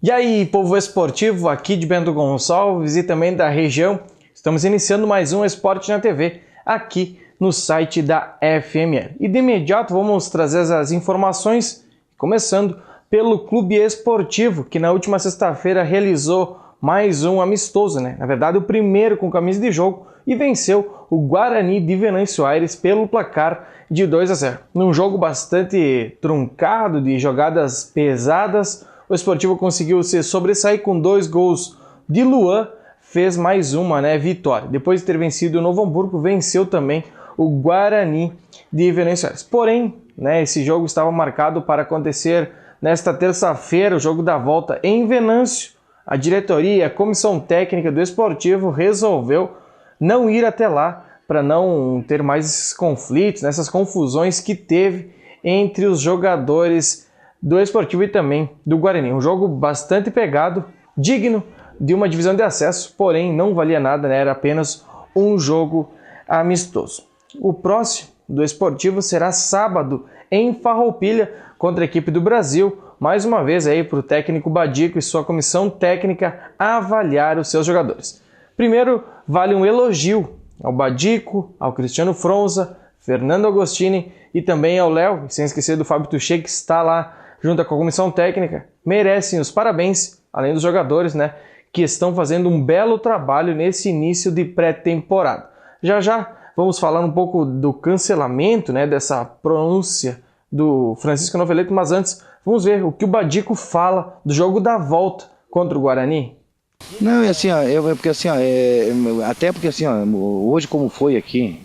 E aí, povo esportivo, aqui de Bento Gonçalves e também da região, estamos iniciando mais um Esporte na TV, aqui no site da FML. E de imediato vamos trazer as informações, começando pelo Clube Esportivo, que na última sexta-feira realizou mais um amistoso, Na verdade, o primeiro com camisa de jogo, e venceu o Guarani de Venâncio Aires pelo placar de 2-0. Num jogo bastante truncado, de jogadas pesadas, o Esportivo conseguiu se sobressair com 2 gols de Luan, fez mais uma vitória. Depois de ter vencido o Novo Hamburgo, venceu também o Guarani de Venâncio Aires. Porém, esse jogo estava marcado para acontecer nesta terça-feira, o jogo da volta em Venâncio. A diretoria e a comissão técnica do Esportivo resolveu não ir até lá para não ter mais esses conflitos, essas confusões que teve entre os jogadores do Esportivo e também do Guarani. Um jogo bastante pegado, digno de uma divisão de acesso, porém não valia nada, era apenas um jogo amistoso. O próximo do Esportivo será sábado em Farroupilha contra a equipe do Brasil, mais uma vez aí para o técnico Badico e sua comissão técnica avaliar os seus jogadores. Primeiro, vale um elogio ao Badico, ao Cristiano Fronza, Fernando Agostini e também ao Léo, sem esquecer do Fábio Tuchê, que está lá junto com a comissão técnica. Merecem os parabéns, além dos jogadores, que estão fazendo um belo trabalho nesse início de pré-temporada. Já vamos falar um pouco do cancelamento, dessa pronúncia do Francisco Noveleto, mas antes vamos ver o que o Badico fala do jogo da volta contra o Guarani. Não, é assim, até porque assim, hoje como foi aqui,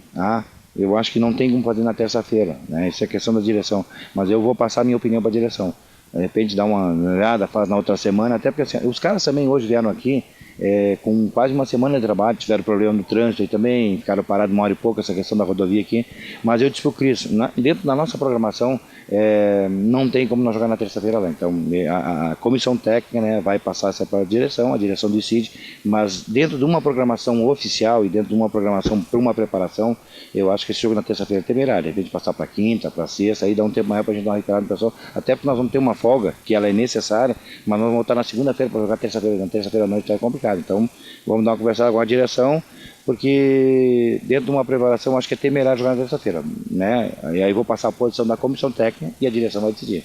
eu acho que não tem como fazer na terça-feira, isso é questão da direção, mas eu vou passar a minha opinião para a direção. De repente dá uma olhada, faz na outra semana, até porque assim, os caras também hoje vieram aqui com quase uma semana de trabalho, tiveram problema no trânsito e também ficaram parados 1 hora e pouco, essa questão da rodovia aqui, mas eu disse para o Cris, dentro da nossa programação, não tem como nós jogar na terça-feira lá, então a comissão técnica vai passar essa para a direção decide, mas dentro de uma programação oficial e dentro de uma programação para uma preparação, eu acho que esse jogo na terça-feira é temerário, de repente passar para quinta, para sexta, aí dá um tempo maior para a gente dar uma recuperada no pessoal, até porque nós vamos ter uma folga, que ela é necessária, mas nós vamos voltar na segunda-feira para jogar terça-feira, na terça-feira à noite é complicado, então vamos dar uma conversada com a direção, porque dentro de uma preparação acho que é temerário jogar na terça-feira, E aí vou passar a posição da comissão técnica e a direção vai decidir.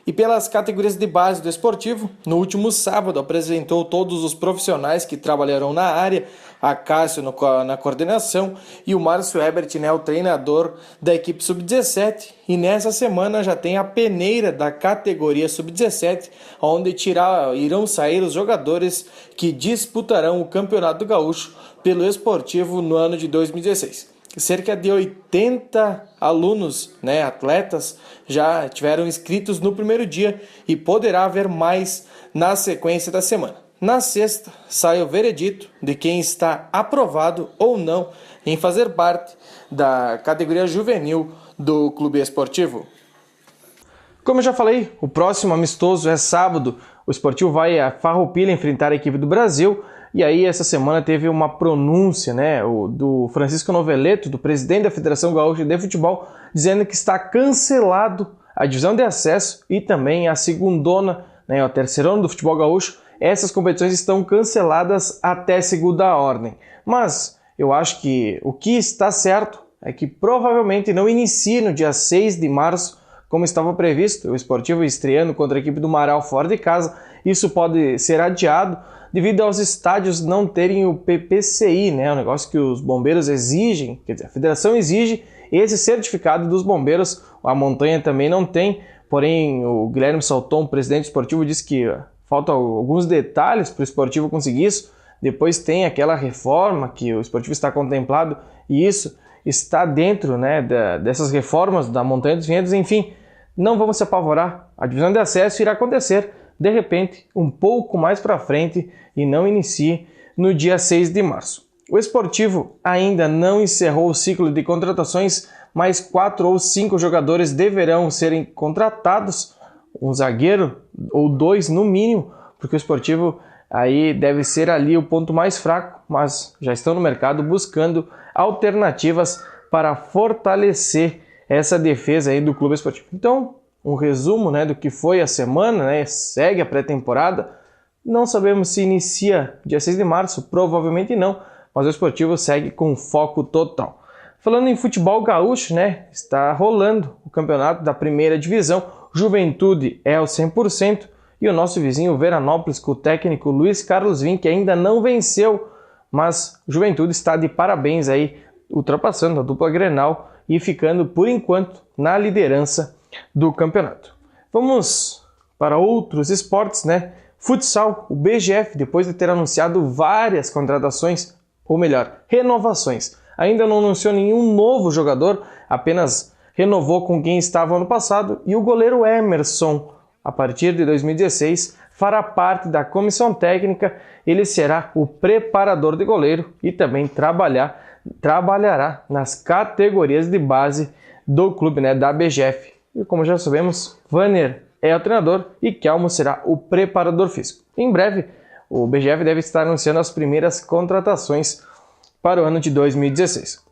E pelas categorias de base do Esportivo, no último sábado apresentou todos os profissionais que trabalharão na área, a Cássio na coordenação e o Márcio Ebert, o treinador da equipe Sub-17. E nessa semana já tem a peneira da categoria Sub-17, onde irão sair os jogadores que disputarão o Campeonato Gaúcho pelo Esportivo no ano de 2016. Cerca de 80 alunos, atletas, já tiveram inscritos no primeiro dia e poderá haver mais na sequência da semana. Na sexta, sai o veredito de quem está aprovado ou não em fazer parte da categoria juvenil do Clube Esportivo. Como eu já falei, o próximo amistoso é sábado. O Esportivo vai a Farroupilha enfrentar a equipe do Brasil. E aí essa semana teve uma pronúncia do Francisco Noveleto, do presidente da Federação Gaúcha de Futebol, dizendo que está cancelado a divisão de acesso e também a segundona, a terceirona do futebol gaúcho. Essas competições estão canceladas até segunda ordem. Mas eu acho que o que está certo é que provavelmente não inicie no dia 6 de março, como estava previsto, o Esportivo estreando contra a equipe do Marau fora de casa. Isso pode ser adiado devido aos estádios não terem o PPCI, o negócio que os bombeiros exigem, quer dizer, a federação exige esse certificado dos bombeiros, a Montanha também não tem, porém o Guilherme Salton, o presidente esportivo, disse que faltam alguns detalhes para o Esportivo conseguir isso. Depois tem aquela reforma que o Esportivo está contemplado e isso está dentro dessas reformas da Montanha dos Vinhedos. Enfim, não vamos se apavorar, a divisão de acesso irá acontecer de repente um pouco mais para frente e não inicie no dia 6 de março. O Esportivo ainda não encerrou o ciclo de contratações, mas 4 ou 5 jogadores deverão serem contratados, um zagueiro ou 2 no mínimo, porque o Esportivo aí deve ser ali o ponto mais fraco, mas já estão no mercado buscando alternativas para fortalecer essa defesa aí do Clube Esportivo. Então, um resumo do que foi a semana, segue a pré-temporada, Não sabemos se inicia dia 6 de março, provavelmente não, mas o Esportivo segue com foco total. Falando em futebol gaúcho, né, está rolando o campeonato da primeira divisão, Juventude é ao 100% e o nosso vizinho Veranópolis com o técnico Luiz Carlos Vim, que ainda não venceu, mas Juventude está de parabéns aí, ultrapassando a dupla Grenal e ficando por enquanto na liderança do campeonato. Vamos para outros esportes, né? Futsal, o BGF, depois de ter anunciado várias contratações, ou melhor, renovações, ainda não anunciou nenhum novo jogador, apenas renovou com quem estava ano passado, e o goleiro Emerson, a partir de 2016, fará parte da comissão técnica. Ele será o preparador de goleiro e também trabalhará nas categorias de base do clube, né, da BGF. E como já sabemos, Vanner é o treinador e Kelmo será o preparador físico. Em breve, o BGF deve estar anunciando as primeiras contratações para o ano de 2016.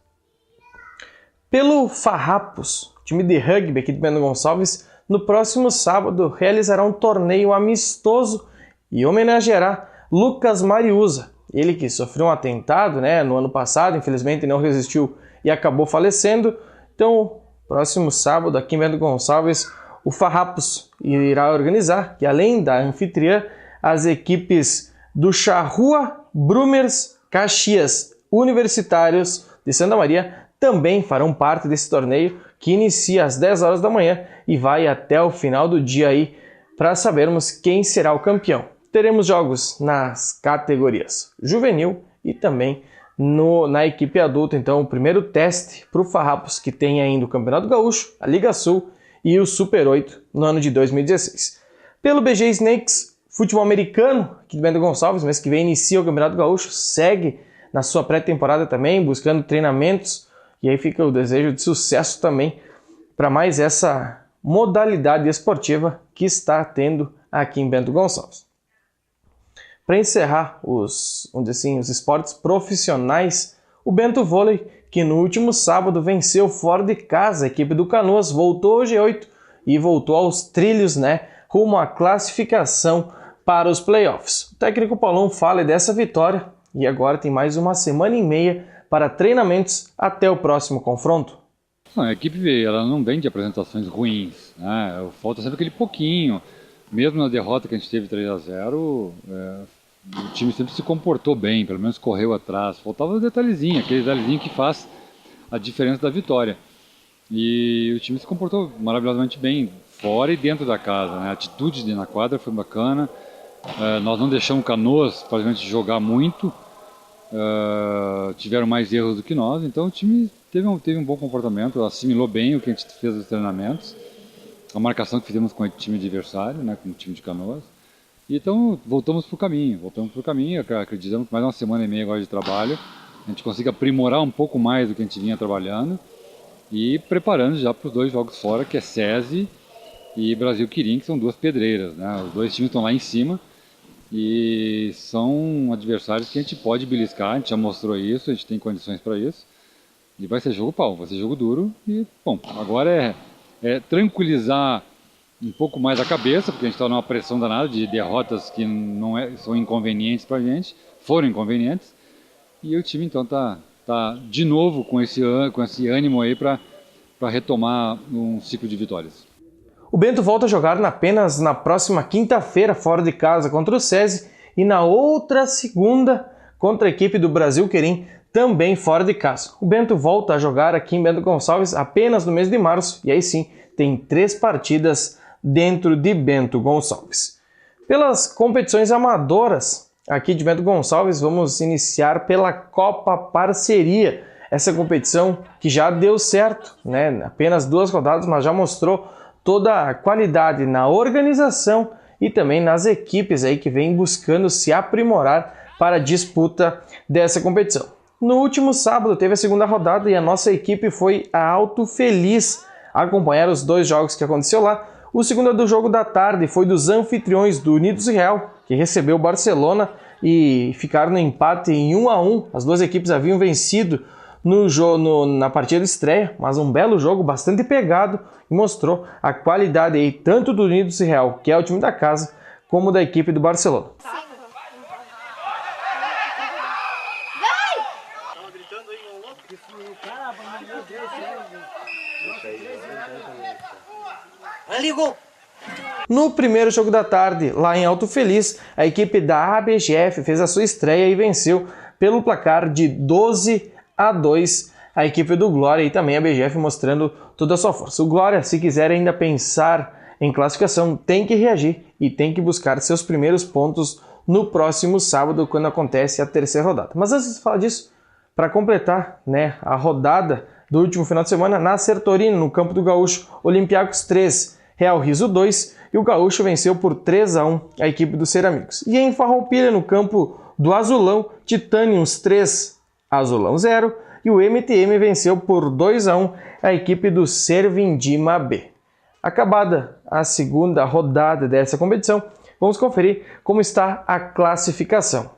Pelo Farrapos, time de rugby aqui de Bento Gonçalves, no próximo sábado realizará um torneio amistoso e homenageará Lucas Mariusa, ele que sofreu um atentado, né, no ano passado, infelizmente não resistiu e acabou falecendo. Então, próximo sábado aqui em Bento Gonçalves, o Farrapos irá organizar, que além da anfitriã, as equipes do Charrua, Brumers, Caxias, Universitários de Santa Maria também farão parte desse torneio que inicia às 10 horas da manhã e vai até o final do dia aí para sabermos quem será o campeão. Teremos jogos nas categorias juvenil e também na equipe adulta. Então, o primeiro teste para o Farrapos, que tem ainda o Campeonato Gaúcho, a Liga Sul e o Super 8 no ano de 2016. Pelo BG Snakes, futebol americano, aqui de Bento Gonçalves, mês que vem inicia o Campeonato Gaúcho, segue na sua pré-temporada também, buscando treinamentos, e aí fica o desejo de sucesso também para mais essa modalidade esportiva que está tendo aqui em Bento Gonçalves. Para encerrar os esportes profissionais, o Bento Vôlei, que no último sábado venceu fora de casa a equipe do Canoas, voltou ao G8 e voltou aos trilhos, né, rumo à classificação para os playoffs. O técnico Paulão fala dessa vitória e agora tem mais uma semana e meia para treinamentos até o próximo confronto. A equipe ela não vem de apresentações ruins, né? Falta sempre aquele pouquinho. Mesmo na derrota que a gente teve 3-0, o time sempre se comportou bem, pelo menos correu atrás. Faltava um detalhezinho, aquele detalhezinho que faz a diferença da vitória. E o time se comportou maravilhosamente bem, fora e dentro da casa, né? A atitude na quadra foi bacana. Nós não deixamos o Canoas praticamente jogar muito. Tiveram mais erros do que nós, então o time teve um bom comportamento, assimilou bem o que a gente fez nos treinamentos, a marcação que fizemos com o time adversário, né, com o time de Canoas. E então voltamos para o caminho, acreditamos que mais uma semana e meia agora de trabalho a gente consiga aprimorar um pouco mais do que a gente vinha trabalhando e preparando já para os dois jogos fora, que é SESI e Brasil Quirim, que são duas pedreiras, né? Os dois times estão lá em cima e são adversários que a gente pode beliscar, a gente já mostrou isso, a gente tem condições para isso. E vai ser jogo pau, vai ser jogo duro. E, bom, agora é tranquilizar um pouco mais a cabeça, porque a gente está numa pressão danada de derrotas que são inconvenientes para a gente, foram inconvenientes. E o time então tá de novo com esse ânimo aí para retomar um ciclo de vitórias. O Bento volta a jogar apenas na próxima quinta-feira fora de casa contra o SESI e na outra segunda contra a equipe do Brasil Quirim, também fora de casa. O Bento volta a jogar aqui em Bento Gonçalves apenas no mês de março e aí sim tem 3 partidas dentro de Bento Gonçalves. Pelas competições amadoras aqui de Bento Gonçalves, vamos iniciar pela Copa Parceria. Essa competição que já deu certo, né? Apenas 2 rodadas, mas já mostrou toda a qualidade na organização e também nas equipes aí que vêm buscando se aprimorar para a disputa dessa competição. No último sábado teve a segunda rodada e a nossa equipe foi a Alto Feliz acompanhar os 2 jogos que aconteceu lá. O segundo do jogo da tarde foi dos anfitriões do Unidos Real, que recebeu o Barcelona e ficaram no empate em 1-1. As 2 equipes haviam vencido na partida de estreia, mas um belo jogo, bastante pegado, e mostrou a qualidade aí tanto do Unidos Real, que é o time da casa, como da equipe do Barcelona. No primeiro jogo da tarde, lá em Alto Feliz, a equipe da ABGF fez a sua estreia e venceu pelo placar de 12-2 a equipe do Glória, e também a ABGF mostrando toda a sua força. O Glória, se quiser ainda pensar em classificação, tem que reagir e tem que buscar seus primeiros pontos no próximo sábado, quando acontece a terceira rodada. Mas antes de falar disso, para completar, a rodada do último final de semana, na Sertorino, no campo do Gaúcho, Olympiacos 3, Real Riso 2, e o Gaúcho venceu por 3-1 a equipe do Ser Amigos. E em Farroupilha, no campo do Azulão, Titânios 3, Azulão 0, e o MTM venceu por 2-1 a equipe do Servindima B. Acabada a segunda rodada dessa competição, vamos conferir como está a classificação.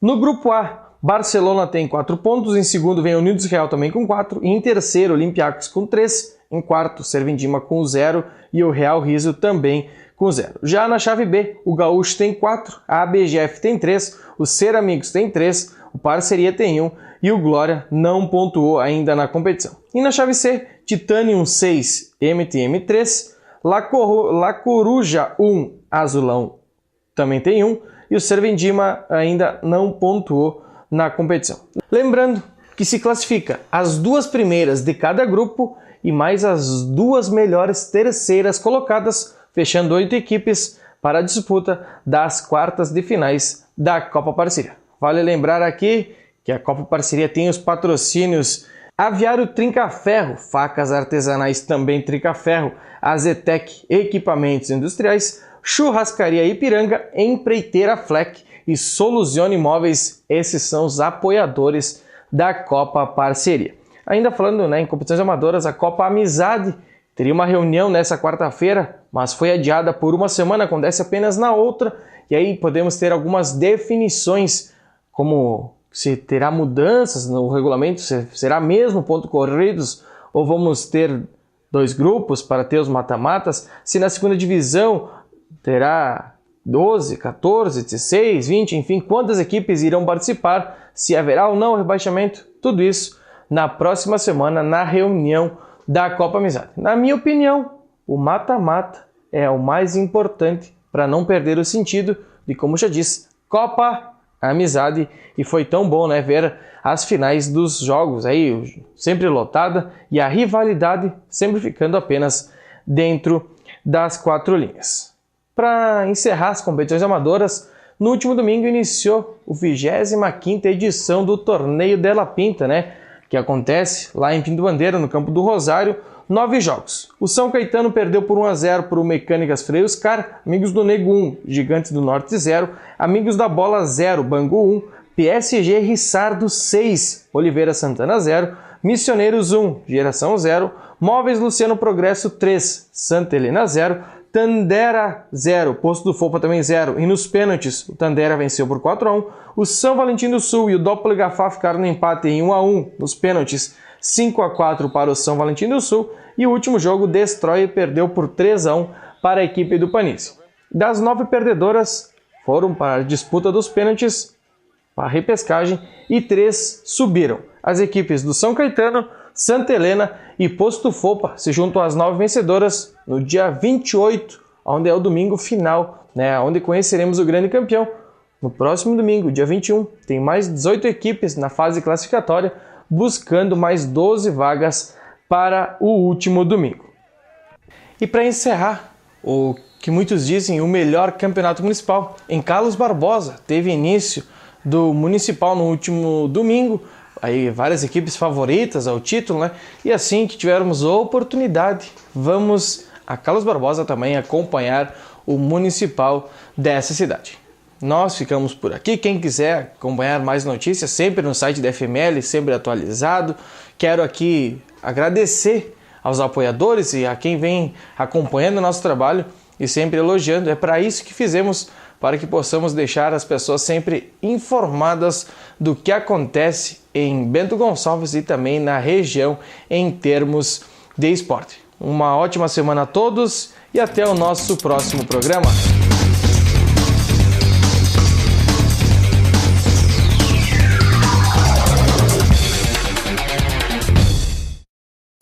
No grupo A, Barcelona tem 4 pontos, em segundo vem Unidos Real também com 4, e em terceiro Olympiacos com 3, em quarto Servindima com 0 e o Real Riso também com 0. Já na chave B, o Gaúcho tem 4, a ABGF tem 3, o Ser Amigos tem 3, o Parceria tem 1 e o Glória não pontuou ainda na competição. E na chave C, Titanium 6, MTM 3, La Coruja 1, Azulão também tem 1 e o Servindima ainda não pontuou na competição. Lembrando que se classifica as 2 primeiras de cada grupo e mais as 2 melhores terceiras colocadas, fechando 8 equipes para a disputa das quartas de finais da Copa Parceria. Vale lembrar aqui que a Copa Parceria tem os patrocínios Aviário Trincaferro, facas artesanais também Trincaferro, a Zetec Equipamentos Industriais, Churrascaria Ipiranga, Empreiteira Fleck e Soluzione Imóveis. Esses são os apoiadores da Copa Parceria. Ainda falando em competições amadoras, a Copa Amizade teria uma reunião nessa quarta-feira, mas foi adiada por uma semana, acontece apenas na outra, e aí podemos ter algumas definições, como se terá mudanças no regulamento, se será mesmo ponto corridos, ou vamos ter 2 grupos para ter os mata-matas, se na segunda divisão terá 12, 14, 16, 20, enfim, quantas equipes irão participar, se haverá ou não rebaixamento, tudo isso na próxima semana na reunião da Copa Amizade. Na minha opinião, o mata-mata é o mais importante para não perder o sentido de, como já disse, Copa Amizade, e foi tão bom ver as finais dos jogos aí sempre lotada e a rivalidade sempre ficando apenas dentro das 4 linhas. Para encerrar as competições amadoras, no último domingo iniciou a 25ª edição do Torneio Della Pinta, que acontece lá em Pinto-Bandeira, no campo do Rosário, 9 jogos. O São Caetano perdeu por 1-0 para o Mecânicas Freire Oscar, Amigos do Nego 1, Gigantes do Norte 0, Amigos da Bola 0, Bangu 1, PSG Rissardo 6, Oliveira Santana 0, Missioneiros 1, Geração 0, Móveis Luciano Progresso 3, Santa Helena 0, Tandera 0, Posto do Fopa também 0, e nos pênaltis o Tandera venceu por 4-1, o São Valentim do Sul e o Doppler Gafá ficaram no empate em 1-1, nos pênaltis 5-4 para o São Valentim do Sul, e o último jogo Destroyer perdeu por 3-1 para a equipe do Panício. Das 9 perdedoras foram para a disputa dos pênaltis, para a repescagem, e 3 subiram. As equipes do São Caetano, Santa Helena e Posto Fopa se juntam às 9 vencedoras no dia 28, onde é o domingo final, onde conheceremos o grande campeão. No próximo domingo, dia 21, tem mais 18 equipes na fase classificatória, buscando mais 12 vagas para o último domingo. E para encerrar, o que muitos dizem o melhor campeonato municipal, em Carlos Barbosa, teve início do municipal no último domingo, aí várias equipes favoritas ao título, E assim que tivermos a oportunidade, vamos a Carlos Barbosa também acompanhar o municipal dessa cidade. Nós ficamos por aqui. Quem quiser acompanhar mais notícias, sempre no site da FML, sempre atualizado. Quero aqui agradecer aos apoiadores e a quem vem acompanhando o nosso trabalho e sempre elogiando. É para isso que fizemos, para que possamos deixar as pessoas sempre informadas do que acontece em Bento Gonçalves e também na região em termos de esporte. Uma ótima semana a todos e até o nosso próximo programa.